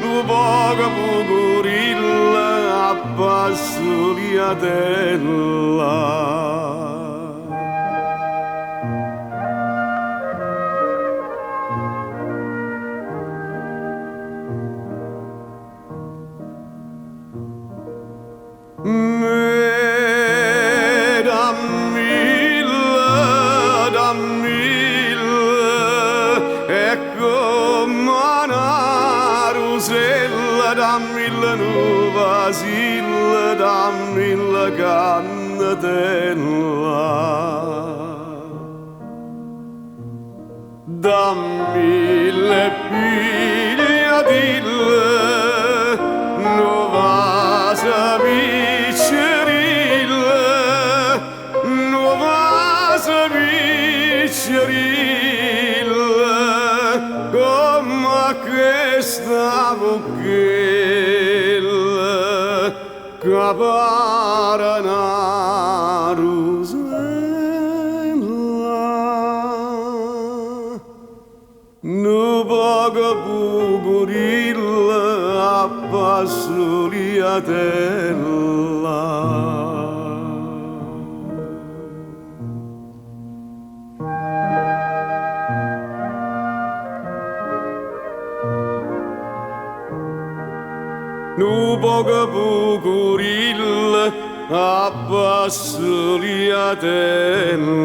nu poco pugurilla abbasso liatella. Dammi la nuova silla, dammi la cannatella, dammi le pigliatelle, nuova saviccerilla, nuova saviccerilla, come questa bocchetta. Capara una rusella, nu poco pugurilla abbasso liatella. Nu poco pugurilla abbasso liatella.